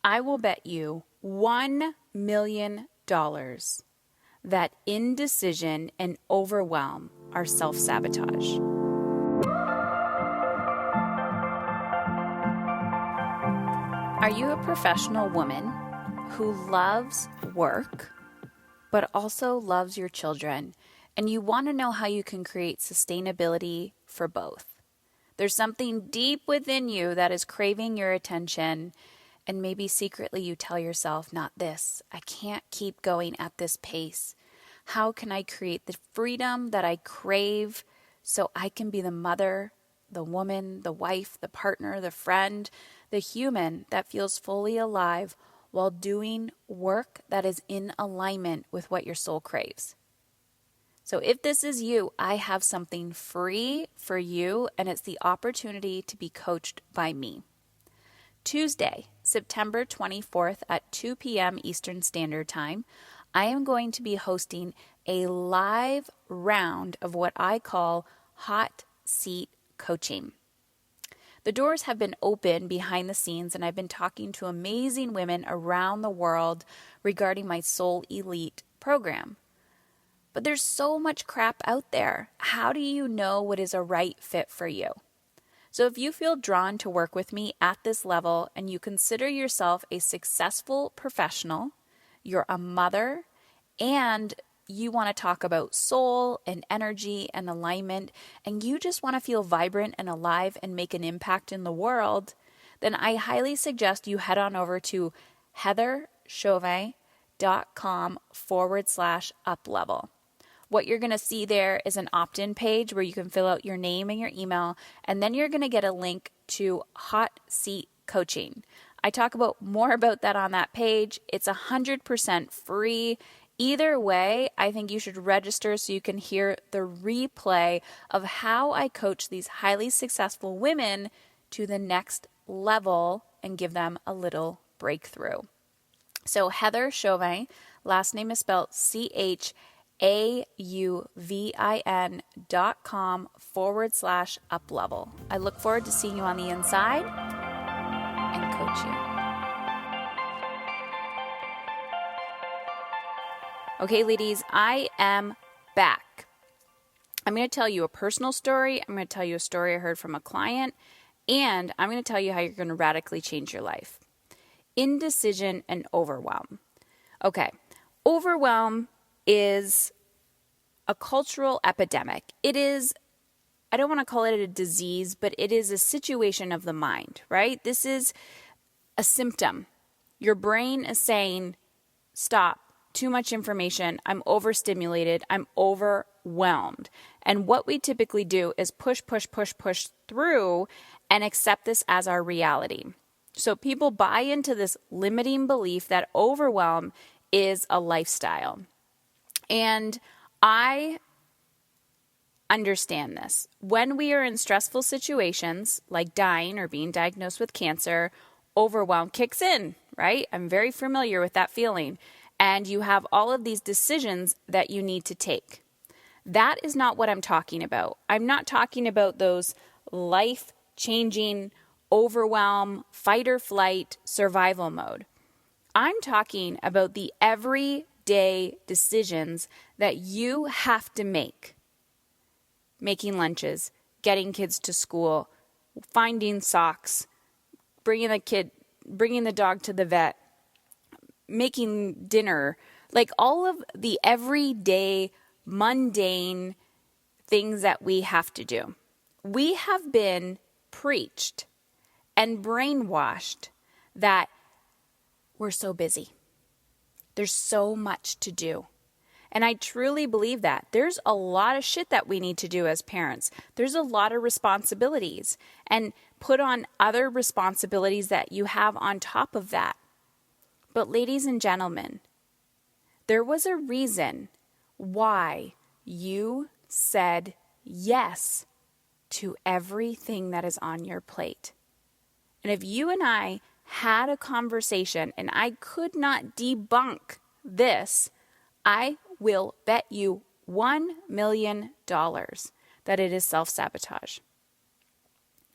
I will bet you $1 million that indecision and overwhelm are self-sabotage. Are you a professional woman who loves work, but also loves your children, and you want to know how you can create sustainability for both? There's something deep within you that is craving your attention, and maybe secretly you tell yourself, not this. I can't keep going at this pace. How can I create the freedom that I crave so I can be the mother, the woman, the wife, the partner, the friend, the human that feels fully alive while doing work that is in alignment with what your soul craves? So if this is you, I have something free for you, and it's the opportunity to be coached by me. Tuesday, September 24th at 2 p.m. Eastern Standard Time, I am going to be hosting a live round of what I call hot seat coaching. The doors have been open behind the scenes, and I've been talking to amazing women around the world regarding my Soul Elite program. But there's so much crap out there. How do you know what is a right fit for you? So if you feel drawn to work with me at this level and you consider yourself a successful professional, you're a mother, and you want to talk about soul and energy and alignment, and you just want to feel vibrant and alive and make an impact in the world, then I highly suggest you head on over to heatherchauvin.com/uplevel. What you're going to see there is an opt-in page where you can fill out your name and your email, and then you're going to get a link to Hot Seat Coaching. I talk more about that on that page. It's 100% free. Either way, I think you should register so you can hear the replay of how I coach these highly successful women to the next level and give them a little breakthrough. So Heather Chauvin, last name is spelled CHAUVIN.com/uplevel. I look forward to seeing you on the inside and coach you. Okay, ladies, I am back. I'm going to tell you a personal story. I'm going to tell you a story I heard from a client, and I'm going to tell you how you're going to radically change your life. Indecision and overwhelm. Okay, overwhelm is a cultural epidemic. It is, I don't want to call it a disease, but it is a situation of the mind, right? This is a symptom. Your brain is saying, stop, too much information, I'm overstimulated, I'm overwhelmed. And what we typically do is push through and accept this as our reality. So people buy into this limiting belief that overwhelm is a lifestyle. And I understand this. When we are in stressful situations, like dying or being diagnosed with cancer, overwhelm kicks in, right? I'm very familiar with that feeling. And you have all of these decisions that you need to take. That is not what I'm talking about. I'm not talking about those life-changing overwhelm, fight or flight, survival mode. I'm talking about the everyday decisions that you have to make. Making lunches, getting kids to school, finding socks, bringing the dog to the vet, making dinner, like all of the everyday mundane things that we have to do. We have been preached and brainwashed that we're so busy. There's so much to do. And I truly believe that. There's a lot of shit that we need to do as parents. There's a lot of responsibilities, and put on other responsibilities that you have on top of that. But ladies and gentlemen, there was a reason why you said yes to everything that is on your plate. And if you and I had a conversation and I could not debunk this, I will bet you $1 million that it is self-sabotage.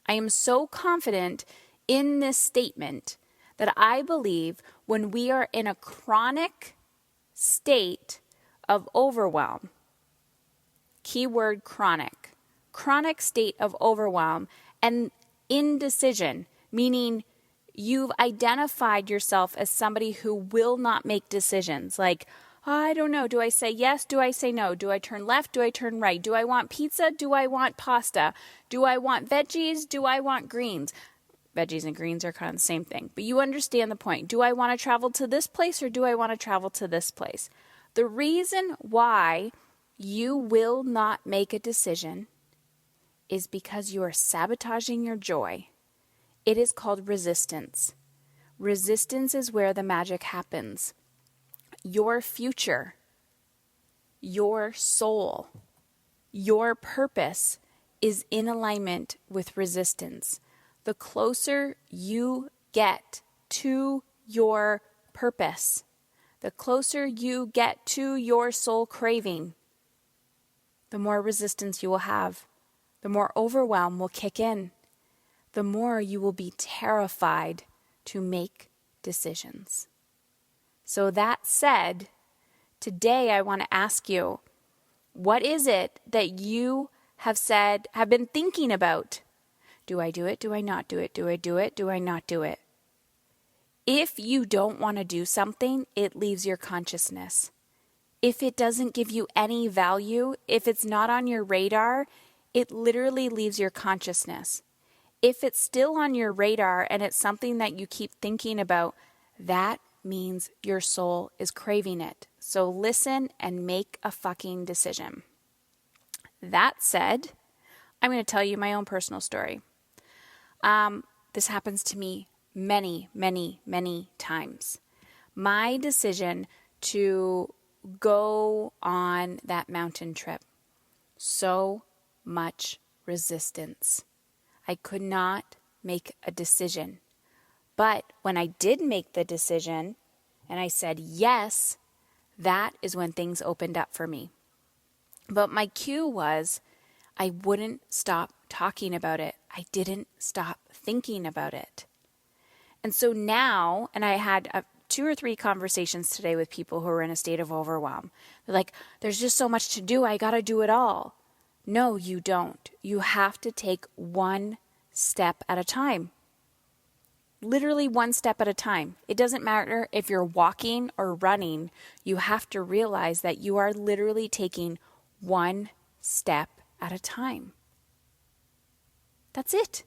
I am so confident in this statement that I believe when we are in a chronic state of overwhelm, keyword chronic state of overwhelm and indecision, meaning you've identified yourself as somebody who will not make decisions. Like, I don't know, do I say yes? Do I say no? Do I turn left? Do I turn right? Do I want pizza? Do I want pasta? Do I want veggies? Do I want greens? Veggies and greens are kind of the same thing, but you understand the point. Do I want to travel to this place or do I want to travel to this place? The reason why you will not make a decision is because you are sabotaging your joy. It is called resistance. Resistance is where the magic happens. Your future, your soul, your purpose is in alignment with resistance. The closer you get to your purpose, the closer you get to your soul craving, the more resistance you will have, the more overwhelm will kick in, the more you will be terrified to make decisions. So that said, today I want to ask you, what is it that you have been thinking about? Do I do it? Do I not do it? Do I do it? Do I not do it? If you don't want to do something, it leaves your consciousness. If it doesn't give you any value, if it's not on your radar, it literally leaves your consciousness. If it's still on your radar and it's something that you keep thinking about, that means your soul is craving it. So listen and make a fucking decision. That said, I'm going to tell you my own personal story. This happens to me many, many, many times. My decision to go on that mountain trip, so much resistance. I could not make a decision. But when I did make the decision and I said yes, that is when things opened up for me. But my cue was I wouldn't stop talking about it. I didn't stop thinking about it. And so now, and I had 2 or 3 conversations today with people who are in a state of overwhelm. They're like, there's just so much to do. I got to do it all. No, you don't. You have to take one step at a time. Literally one step at a time. It doesn't matter if you're walking or running. You have to realize that you are literally taking one step at a time. That's it.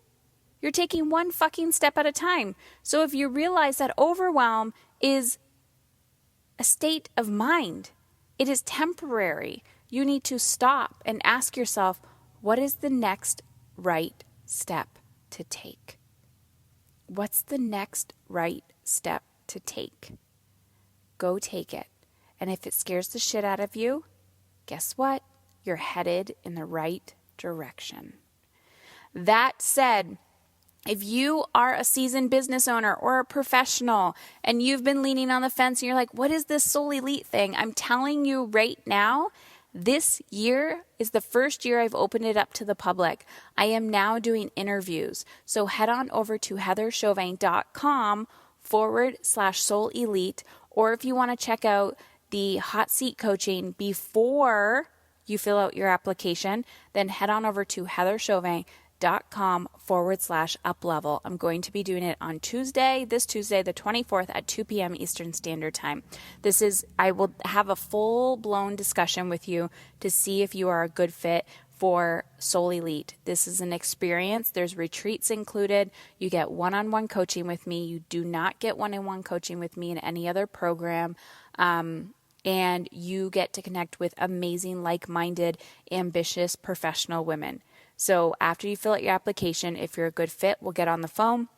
You're taking one fucking step at a time. So if you realize that overwhelm is a state of mind, it is temporary. You need to stop and ask yourself, what is the next right step to take? What's the next right step to take? Go take it. And if it scares the shit out of you, guess what? You're headed in the right direction. That said, if you are a seasoned business owner or a professional and you've been leaning on the fence and you're like, what is this Soul Elite thing? I'm telling you right now, this year is the first year I've opened it up to the public. I am now doing interviews. So head on over to heatherchauvin.com/Soul Elite. Or if you want to check out the hot seat coaching before you fill out your application, then head on over to heatherchauvin.com/uplevel. I'm going to be doing it on this Tuesday, the 24th at 2 p.m. Eastern Standard Time. I will have a full-blown discussion with you to see if you are a good fit for Soul Elite. This is an experience. There's retreats included. You get one-on-one coaching with me. You do not get one-on-one coaching with me in any other program. And you get to connect with amazing, like-minded, ambitious, professional women. So after you fill out your application, if you're a good fit, we'll get on the phone.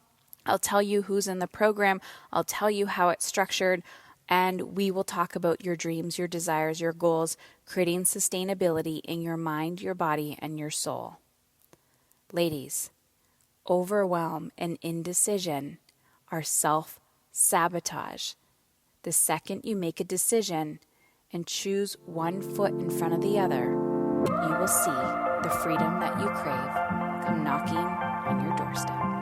I'll tell you who's in the program. I'll tell you how it's structured. And we will talk about your dreams, your desires, your goals, creating sustainability in your mind, your body, and your soul. Ladies, overwhelm and indecision are self-sabotage. The second you make a decision and choose one foot in front of the other, you will see the freedom that you crave come knocking on your doorstep.